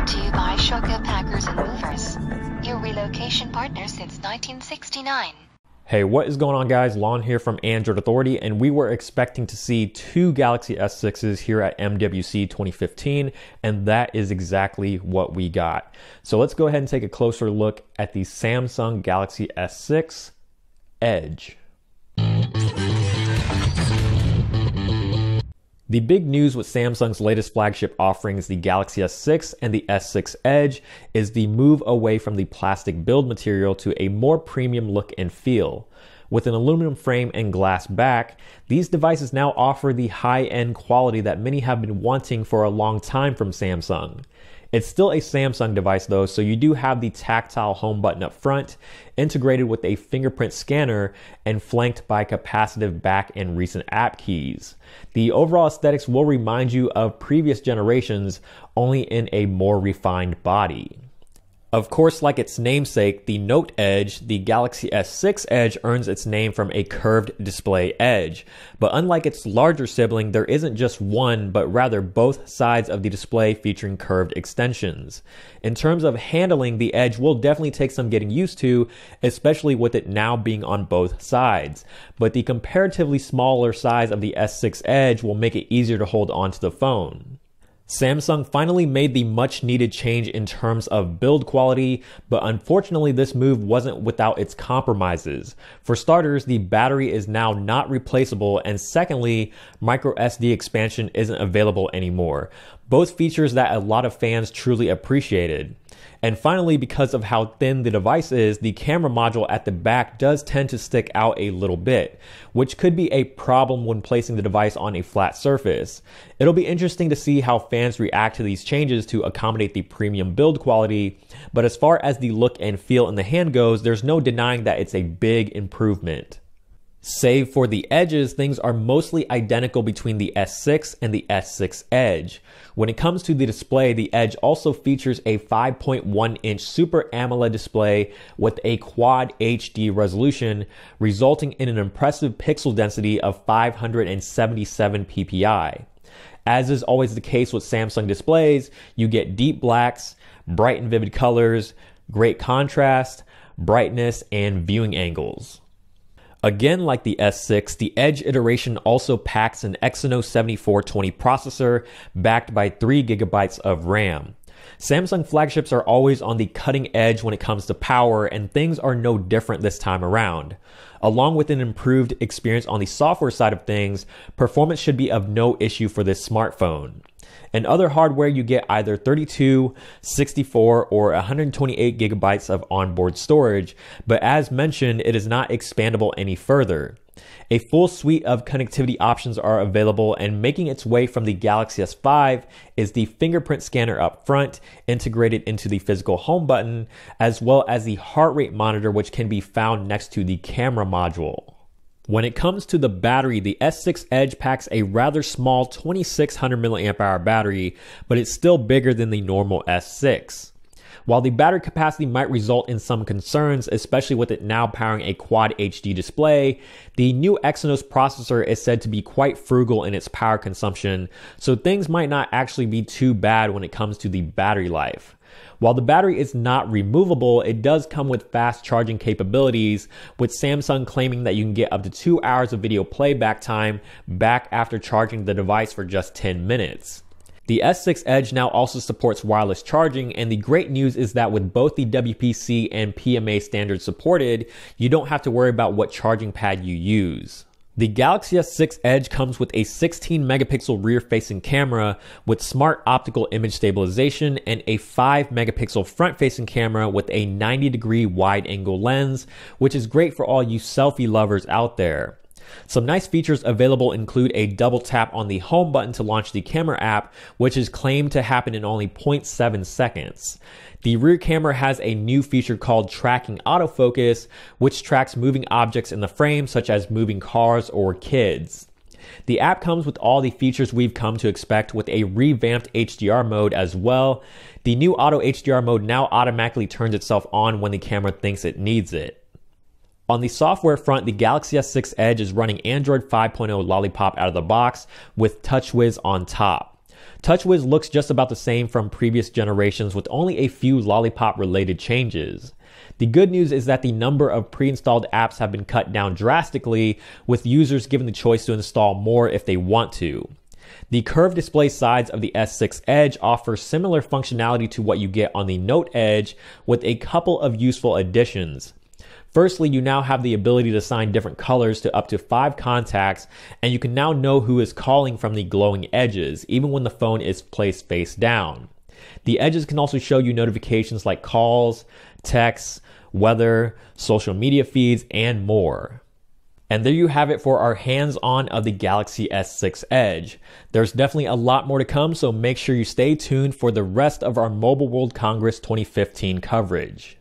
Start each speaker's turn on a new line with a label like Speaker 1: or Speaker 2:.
Speaker 1: to you by Shocker Packers and Movers, your relocation partner since 1969.
Speaker 2: Hey, what is going on, guys? Lon here from Android Authority, and we were expecting to see two Galaxy S6s here at MWC 2015, and that is exactly what we got. So let's go ahead and take a closer look at the Samsung Galaxy S6 Edge. The big news with Samsung's latest flagship offerings, the Galaxy S6 and the S6 Edge, is the move away from the plastic build material to a more premium look and feel. With an aluminum frame and glass back, these devices now offer the high-end quality that many have been wanting for a long time from Samsung. It's still a Samsung device though, so you do have the tactile home button up front, integrated with a fingerprint scanner and flanked by capacitive back and recent app keys. The overall aesthetics will remind you of previous generations, only in a more refined body. Of course, like its namesake, the Note Edge, the Galaxy S6 Edge earns its name from a curved display edge. But unlike its larger sibling, there isn't just one, but rather both sides of the display featuring curved extensions. In terms of handling, the Edge will definitely take some getting used to, especially with it now being on both sides. But the comparatively smaller size of the S6 Edge will make it easier to hold onto the phone. Samsung finally made the much needed change in terms of build quality, but unfortunately this move wasn't without its compromises. For starters, the battery is now not replaceable, and secondly, micro SD expansion isn't available anymore. Both features that a lot of fans truly appreciated. And finally, because of how thin the device is, the camera module at the back does tend to stick out a little bit, which could be a problem when placing the device on a flat surface. It'll be interesting to see how fans react to these changes to accommodate the premium build quality, but as far as the look and feel in the hand goes, there's no denying that it's a big improvement. Save for the edges, things are mostly identical between the S6 and the S6 Edge. When it comes to the display, the Edge also features a 5.1-inch Super AMOLED display with a Quad HD resolution, resulting in an impressive pixel density of 577 ppi. As is always the case with Samsung displays, you get deep blacks, bright and vivid colors, great contrast, brightness, and viewing angles. Again, like the S6, the Edge iteration also packs an Exynos 7420 processor backed by 3 GB of RAM. Samsung flagships are always on the cutting edge when it comes to power, and things are no different this time around. Along with an improved experience on the software side of things, performance should be of no issue for this smartphone. In other hardware, you get either 32, 64, or 128 gigabytes of onboard storage, but as mentioned, it is not expandable any further. A full suite of connectivity options are available, and making its way from the Galaxy S5 is the fingerprint scanner up front, integrated into the physical home button, as well as the heart rate monitor, which can be found next to the camera module. When it comes to the battery, the S6 Edge packs a rather small 2600 mAh battery, but it's still bigger than the normal S6. While the battery capacity might result in some concerns, especially with it now powering a Quad HD display, the new Exynos processor is said to be quite frugal in its power consumption, so things might not actually be too bad when it comes to the battery life. While the battery is not removable, it does come with fast charging capabilities, with Samsung claiming that you can get up to 2 hours of video playback time back after charging the device for just 10 minutes. The S6 Edge now also supports wireless charging, and the great news is that with both the WPC and PMA standards supported, you don't have to worry about what charging pad you use. The Galaxy S6 Edge comes with a 16 megapixel rear-facing camera with smart optical image stabilization and a 5 megapixel front-facing camera with a 90-degree wide-angle lens, which is great for all you selfie lovers out there. Some nice features available include a double tap on the home button to launch the camera app, which is claimed to happen in only 0.7 seconds. The rear camera has a new feature called tracking autofocus, which tracks moving objects in the frame, such as moving cars or kids. The app comes with all the features we've come to expect, with a revamped HDR mode as well. The new auto HDR mode now automatically turns itself on when the camera thinks it needs it. On the software front, the Galaxy S6 Edge is running Android 5.0 Lollipop out of the box with TouchWiz on top. TouchWiz looks just about the same from previous generations with only a few Lollipop-related changes. The good news is that the number of pre-installed apps have been cut down drastically, with users given the choice to install more if they want to. The curved display sides of the S6 Edge offer similar functionality to what you get on the Note Edge, with a couple of useful additions. Firstly, you now have the ability to assign different colors to up to 5 contacts, and you can now know who is calling from the glowing edges, even when the phone is placed face down. The edges can also show you notifications like calls, texts, weather, social media feeds, and more. And there you have it for our hands-on of the Galaxy S6 Edge. There's definitely a lot more to come, so make sure you stay tuned for the rest of our Mobile World Congress 2015 coverage.